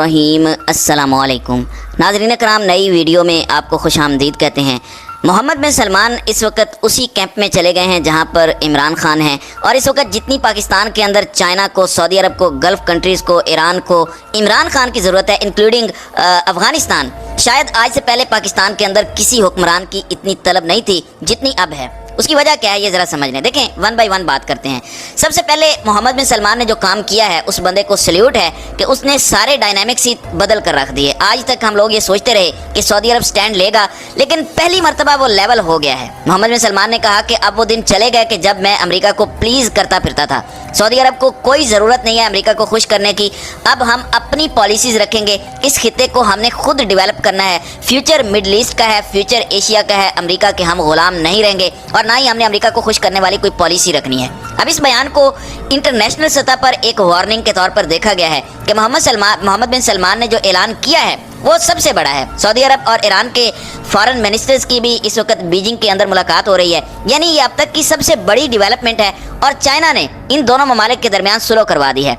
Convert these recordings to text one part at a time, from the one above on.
रहीम अस्सलाम वालेकुम नाज़रीन कराम, नई वीडियो में आपको खुश आमदीद कहते हैं। मोहम्मद बिन सलमान इस वक्त उसी कैंप में चले गए हैं जहां पर इमरान खान हैं, और इस वक्त जितनी पाकिस्तान के अंदर चाइना को, सऊदी अरब को, गल्फ़ कंट्रीज़ को, ईरान को इमरान खान की ज़रूरत है, इंक्लूडिंग अफ़गानिस्तान। शायद आज से पहले पाकिस्तान के अंदर किसी हुक्मरान की इतनी तलब नहीं थी जितनी अब है। उसकी वजह क्या है ये ज़रा समझ लें। देखें, वन बाय वन बात करते हैं। सबसे पहले मोहम्मद बिन सलमान ने जो काम किया है उस बंदे को सल्यूट है कि उसने सारे डायनामिक्स ही बदल कर रख दिए। आज तक हम लोग ये सोचते रहे कि सऊदी अरब स्टैंड लेगा, लेकिन पहली मरतबा वो लेवल हो गया है। मोहम्मद बिन सलमान ने कहा कि अब वो दिन चले गए कि जब मैं अमेरिका को प्लीज़ करता फिरता था। सऊदी अरब को कोई ज़रूरत नहीं है अमेरिका को खुश करने की। अब हम अपनी पॉलिसीज़ रखेंगे, इस खित्ते को हमने खुद डेवलप करना है। फ्यूचर मिडल ईस्ट का है, फ्यूचर एशिया का है, अमेरिका के हम गुलाम नहीं रहेंगे और ना ही हमने अमेरिका को खुश करने वाली कोई पॉलिसी रखनी है। अब इस बयान को इंटरनेशनल सतह पर एक वार्निंग के तौर पर देखा गया है कि मोहम्मद बिन सलमान ने जो ऐलान किया है वो सबसे बड़ा है। सऊदी अरब और ईरान के फॉरेन मिनिस्टर्स की भी इस वक्त बीजिंग के अंदर मुलाकात हो रही है, यानी ये अब तक की सबसे बड़ी डेवलपमेंट है। और चाइना ने इन दोनों ममालिक के दरमियान सुलह करवा दी है।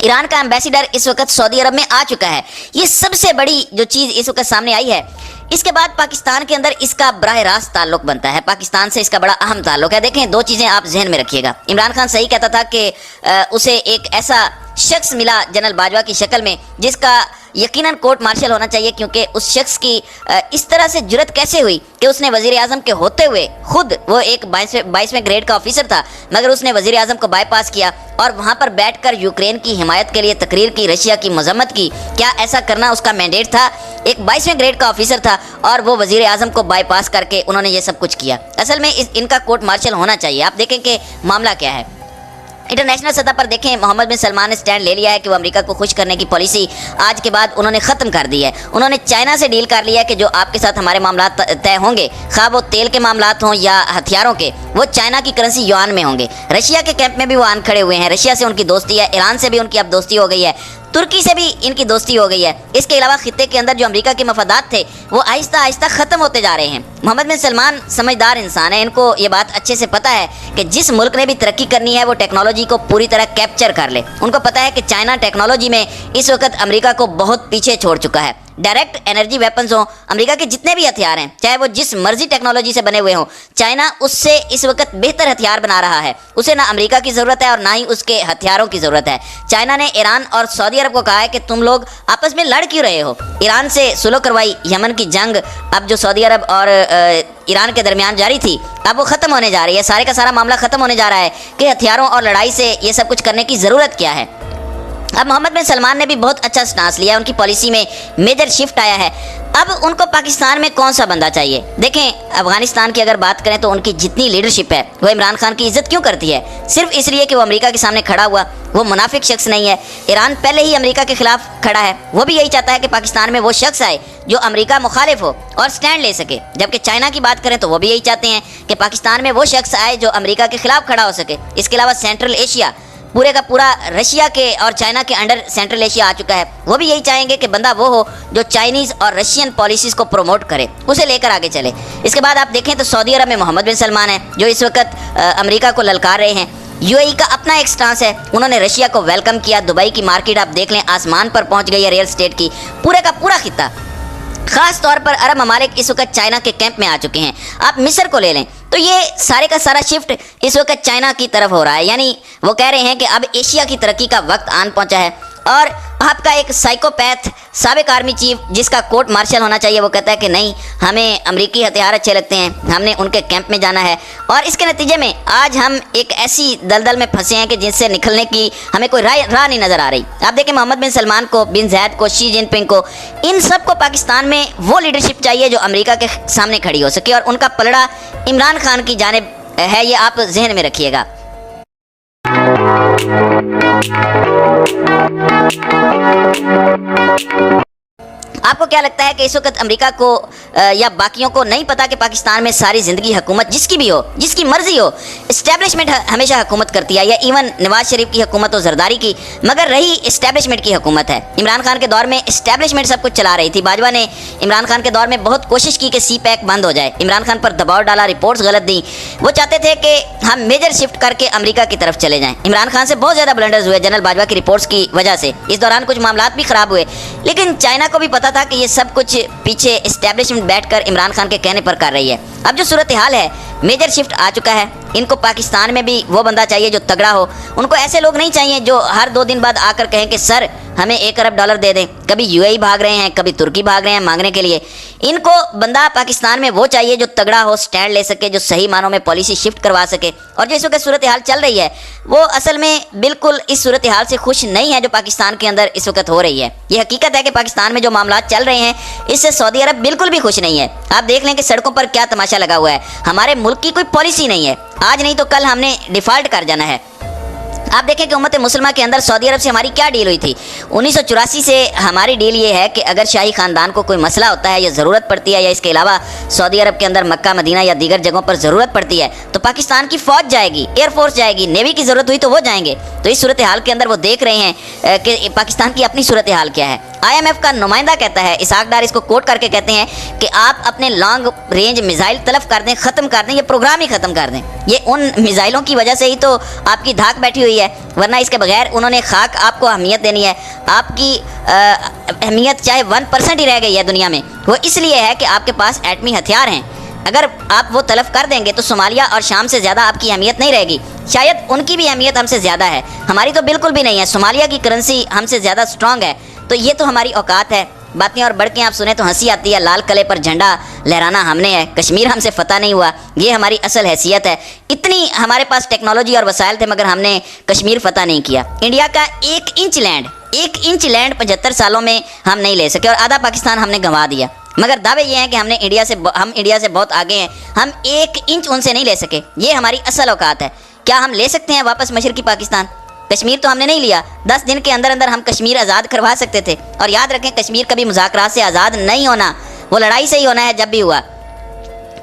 ईरान का एम्बेसडर इस वक्त सऊदी अरब में आ चुका है। ये सबसे बड़ी जो चीज़ इस वक्त सामने आई है। इसके बाद पाकिस्तान के अंदर इसका बराह रास्त ताल्लुक बनता है, पाकिस्तान से इसका बड़ा अहम ताल्लुक है। देखें, दो चीज़ें आप जहन में रखिएगा। इमरान खान सही कहता था कि उसे एक ऐसा शख्स मिला जनरल बाजवा की शक्ल में जिसका यकीनन कोर्ट मार्शल होना चाहिए, क्योंकि उस शख्स की इस तरह से जुर्रत कैसे हुई कि उसने वज़ीर आज़म के होते हुए खुद वो एक 22वें ग्रेड का ऑफिसर था, मगर उसने वज़ीर आज़म को बाईपास किया और वहाँ पर बैठकर यूक्रेन की हिमायत के लिए तकरीर की, रशिया की मजम्मत की। क्या ऐसा करना उसका मैंडेट था? एक 22वें ग्रेड का ऑफिसर था और वो वज़ीर आज़म को बाईपास करके उन्होंने ये सब कुछ किया। असल में इनका कोर्ट मार्शल होना चाहिए। आप देखें कि मामला क्या है। इंटरनेशनल सतह पर देखें, मोहम्मद बिन सलमान ने स्टैंड ले लिया है कि वो अमेरिका को खुश करने की पॉलिसी आज के बाद उन्होंने ख़त्म कर दी है। उन्होंने चाइना से डील कर लिया है कि जो आपके साथ हमारे मामला तय होंगे, खा वो तेल के मामला हों या हथियारों के, वो चाइना की करेंसी युआन में होंगे। रशिया के कैंप में भी वो आन खड़े हुए हैं। रशिया से उनकी दोस्ती है, ईरान से भी उनकी अब दोस्ती हो गई है, तुर्की से भी इनकी दोस्ती हो गई है। इसके अलावा खित्ते के अंदर जो अमेरिका के मफादात थे वो आहिस्ता आहिस्ता ख़त्म होते जा रहे हैं। मोहम्मद बिन सलमान समझदार इंसान है, इनको ये बात अच्छे से पता है कि जिस मुल्क ने भी तरक्की करनी है वो टेक्नोलॉजी को पूरी तरह कैप्चर कर ले। उनको पता है कि चाइना टेक्नोलॉजी में इस वक्त अमेरिका को बहुत पीछे छोड़ चुका है। डायरेक्ट एनर्जी वेपन्स हों, अमेरिका के जितने भी हथियार हैं, चाहे वो जिस मर्जी टेक्नोलॉजी से बने हुए हों, चाइना उससे इस वक्त बेहतर हथियार बना रहा है। उसे ना अमेरिका की ज़रूरत है और ना ही उसके हथियारों की ज़रूरत है। चाइना ने ईरान और सऊदी अरब को कहा है कि तुम लोग आपस में लड़ क्यों रहे हो। ईरान से सुलह करवाई, यमन की जंग अब जो सऊदी अरब और ईरान के दरमियान जारी थी अब वो ख़त्म होने जा रही है। सारे का सारा मामला ख़त्म होने जा रहा है कि हथियारों और लड़ाई से ये सब कुछ करने की ज़रूरत क्या है। अब मोहम्मद बिन सलमान ने भी बहुत अच्छा स्टांस लिया, उनकी पॉलिसी में मेजर शिफ्ट आया है। अब उनको पाकिस्तान में कौन सा बंदा चाहिए? देखें, अफगानिस्तान की अगर बात करें तो उनकी जितनी लीडरशिप है वो इमरान खान की इज्जत क्यों करती है? सिर्फ इसलिए कि वो अमेरिका के सामने खड़ा हुआ, वो मुनाफिक शख्स नहीं है। ईरान पहले ही अमेरिका के खिलाफ खड़ा है, वो भी यही चाहता है कि पाकिस्तान में वो शख्स आए जो अमेरिका मुखालिफ हो और स्टैंड ले सके। जबकि चाइना की बात करें तो वो भी यही चाहते हैं कि पाकिस्तान में वो शख्स आए जो अमेरिका के खिलाफ खड़ा हो सके। इसके अलावा सेंट्रल एशिया पूरे का पूरा रशिया के और चाइना के अंडर सेंट्रल एशिया आ चुका है, वो भी यही चाहेंगे कि बंदा वो हो जो चाइनीज़ और रशियन पॉलिसीज़ को प्रमोट करे, उसे लेकर आगे चले। इसके बाद आप देखें तो सऊदी अरब में मोहम्मद बिन सलमान है जो इस वक्त अमेरिका को ललकार रहे हैं। यूएई का अपना एक स्टांस है, उन्होंने रशिया को वेलकम किया। दुबई की मार्केट आप देख लें, आसमान पर पहुँच गई है रियल एस्टेट की। पूरे का पूरा खित्ता, ख़ास तौर पर अरब ममालिक इस वक्त चाइना के कैंप में आ चुके हैं। आप मिस्र को ले लें तो ये सारे का सारा शिफ्ट इस वक्त चाइना की तरफ हो रहा है, यानी वो कह रहे हैं कि अब एशिया की तरक्की का वक्त आन पहुंचा है। और आपका एक साइकोपैथ साबिक आर्मी चीफ जिसका कोर्ट मार्शल होना चाहिए, वो कहता है कि नहीं, हमें अमेरिकी हथियार अच्छे लगते हैं, हमने उनके कैंप में जाना है। और इसके नतीजे में आज हम एक ऐसी दलदल में फंसे हैं कि जिससे निकलने की हमें कोई राह नहीं नज़र आ रही। आप देखें, मोहम्मद बिन सलमान को, बिन ज़ैद को, शी जिनपिंग को, इन सब को पाकिस्तान में वो लीडरशिप चाहिए जो अमेरिका के सामने खड़ी हो सके, और उनका पलड़ा इमरान खान की जानिब है, ये आप जहन में रखिएगा। आपको क्या लगता है कि इस वक्त अमेरिका को या बाकियों को नहीं पता कि पाकिस्तान में सारी ज़िंदगी हुकूमत जिसकी भी हो, जिसकी मर्ज़ी हो, इस्टेब्लिशमेंट हमेशा हुकूमत करती है, या इवन नवाज शरीफ की हुकूमत हो जरदारी की, मगर रही इस्टेब्लिशमेंट की हुकूमत है। इमरान खान के दौर में इस्टेब्लिशमेंट सब कुछ चला रही थी। बाजवा ने इमरान खान के दौर में बहुत कोशिश की कि सी पैक बंद हो जाए, इमरान खान पर दबाव डाला, रिपोर्ट्स गलत दी। वो चाहते थे कि हम मेजर शिफ्ट करके अमेरिका की तरफ चले जाएं। इमरान खान से बहुत ज़्यादा ब्लंडर्स हुए जनरल बाजवा की रिपोर्ट्स की वजह से। इस दौरान कुछ मामलात भी ख़राब हुए, लेकिन चाइना को भी पता था कि ये सब कुछ पीछे इस्टेब्लिशमेंट बैठकर इमरान खान के कहने पर कर रही है। अब जो सूरत हाल है, मेजर शिफ्ट आ चुका है। इनको पाकिस्तान में भी वो बंदा चाहिए जो तगड़ा हो। उनको ऐसे लोग नहीं चाहिए जो हर 2 दिन बाद आकर कहें कि सर हमें $1 अरब दे दें। कभी यूएई भाग रहे हैं, कभी तुर्की भाग रहे हैं मांगने के लिए। इनको बंदा पाकिस्तान में वो चाहिए जो तगड़ा हो, स्टैंड ले सके, जो सही मानों में पॉलिसी शिफ्ट करवा सके। और जो इस वक्त सूरत हाल चल रही है, वो असल में बिल्कुल इस सूरत हाल से खुश नहीं है जो पाकिस्तान के अंदर इस वक्त हो रही है। ये हकीकत है कि पाकिस्तान में जो मामला चल रहे हैं, इससे सऊदी अरब बिल्कुल भी खुश नहीं है। आप देख लें कि सड़कों पर क्या तमाशा लगा हुआ है। हमारे मुल्क की कोई पॉलिसी नहीं है, आज नहीं तो कल हमने डिफ़ॉल्ट कर जाना है। आप देखें कि उम्मत मुसलमा के अंदर सऊदी अरब से हमारी क्या डील हुई थी। 1984 से हमारी डील ये है कि अगर शाही ख़ानदान को कोई मसला होता है या ज़रूरत पड़ती है, या इसके अलावा सऊदी अरब के अंदर मक्का मदीना या दीगर जगहों पर ज़रूरत पड़ती है, तो पाकिस्तान की फ़ौज जाएगी, एयरफोर्स जाएगी, नेवी की ज़रूरत हुई तो वो जाएंगे। तो इस सूरत हाल के अंदर वो देख रहे हैं कि पाकिस्तान की अपनी सूरत हाल क्या है। IMF का नुमाइंदा कहता है, इसहाक डार इसको कोट करके कहते हैं कि आप अपने लॉन्ग रेंज मिसाइल तलफ कर दें, ख़त्म कर दें, ये प्रोग्राम ही ख़त्म कर दें। ये उन मिसाइलों की वजह से ही तो आपकी धाक बैठी हुई है, वरना इसके बगैर उन्होंने खाक आपको अहमियत देनी है। आपकी अहमियत चाहे 1% ही रह गई है दुनिया में, वो इसलिए है कि आपके पास एटमी हथियार हैं। अगर आप वो तलफ कर देंगे तो सोमालिया और शाम से ज़्यादा आपकी अहमियत नहीं रहेगी। शायद उनकी भी अहमियत हमसे ज़्यादा है, हमारी तो बिल्कुल भी नहीं है। सोमालिया की करेंसी हमसे ज़्यादा स्ट्रॉन्ग है, तो ये तो हमारी औकात है। बातें और बढ़ के आप सुने तो हंसी आती है। लाल किले पर झंडा लहराना हमने है, कश्मीर हमसे फतह नहीं हुआ, ये हमारी असल हैसियत है। इतनी हमारे पास टेक्नोलॉजी और वसाइल थे, मगर हमने कश्मीर फतह नहीं किया। इंडिया का 1 इंच लैंड 75 सालों में हम नहीं ले सके, और आधा पाकिस्तान हमने गंवा दिया। मगर दावे ये हैं कि हम इंडिया से बहुत आगे हैं, हम 1 इंच उनसे नहीं ले सके। ये हमारी असल औकात है। क्या हम ले सकते हैं वापस मशरकी पाकिस्तान? कश्मीर तो हमने नहीं लिया, 10 दिन के अंदर अंदर हम कश्मीर आज़ाद करवा सकते थे। और याद रखें, कश्मीर कभी मुज़ाकरात से आज़ाद नहीं होना, वो लड़ाई से ही होना है। जब भी हुआ,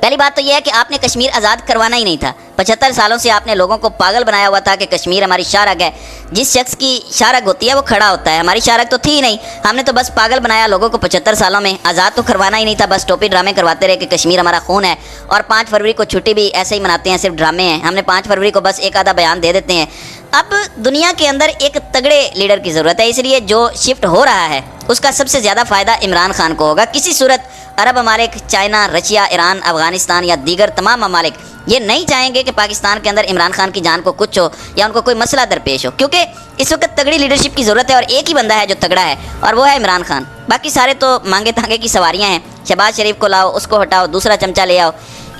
पहली बात तो यह है कि आपने कश्मीर आज़ाद करवाना ही नहीं था। 75 सालों से आपने लोगों को पागल बनाया हुआ था कि कश्मीर हमारी शारग है। जिस शख्स की शारग होती है वो खड़ा होता है, हमारी शारग तो थी ही नहीं। हमने तो बस पागल बनाया लोगों को 75 सालों में। आज़ाद तो करवाना ही नहीं था, बस टोपी ड्रामे करवाते रहे कि कश्मीर हमारा खून है। और 5 फरवरी को छुट्टी भी ऐसे ही मनाते हैं, सिर्फ ड्रामे हैं। हमने 5 फरवरी को बस एक आधा बयान दे देते हैं। अब दुनिया के अंदर एक तगड़े लीडर की ज़रूरत है, इसलिए जो शिफ्ट हो रहा है उसका सबसे ज़्यादा फ़ायदा इमरान खान को होगा। किसी सूरत अरब ममालिक, चाइना, रशिया, ईरान, अफ़गानिस्तान या दीगर तमाम ममालिक ये नहीं चाहेंगे कि पाकिस्तान के अंदर इमरान खान की जान को कुछ हो या उनको कोई मसला दरपेश हो, क्योंकि इस वक्त तगड़ी लीडरशिप की ज़रूरत है और एक ही बंदा है जो तगड़ा है, और वो है इमरान खान। बाकी सारे तो मांगे तांगे की सवारियाँ हैं। शहबाज शरीफ को लाओ, उसको हटाओ, दूसरा चमचा ले आओ।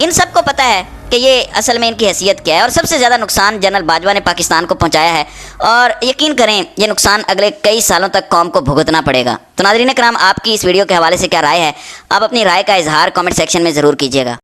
इन सब को पता है कि ये असल में इनकी हैसियत क्या है। और सबसे ज़्यादा नुकसान जनरल बाजवा ने पाकिस्तान को पहुंचाया है, और यकीन करें ये नुकसान अगले कई सालों तक कौम को भुगतना पड़ेगा। तो नाज़रीन कराम, आपकी इस वीडियो के हवाले से क्या राय है? आप अपनी राय का इजहार कमेंट सेक्शन में ज़रूर कीजिएगा।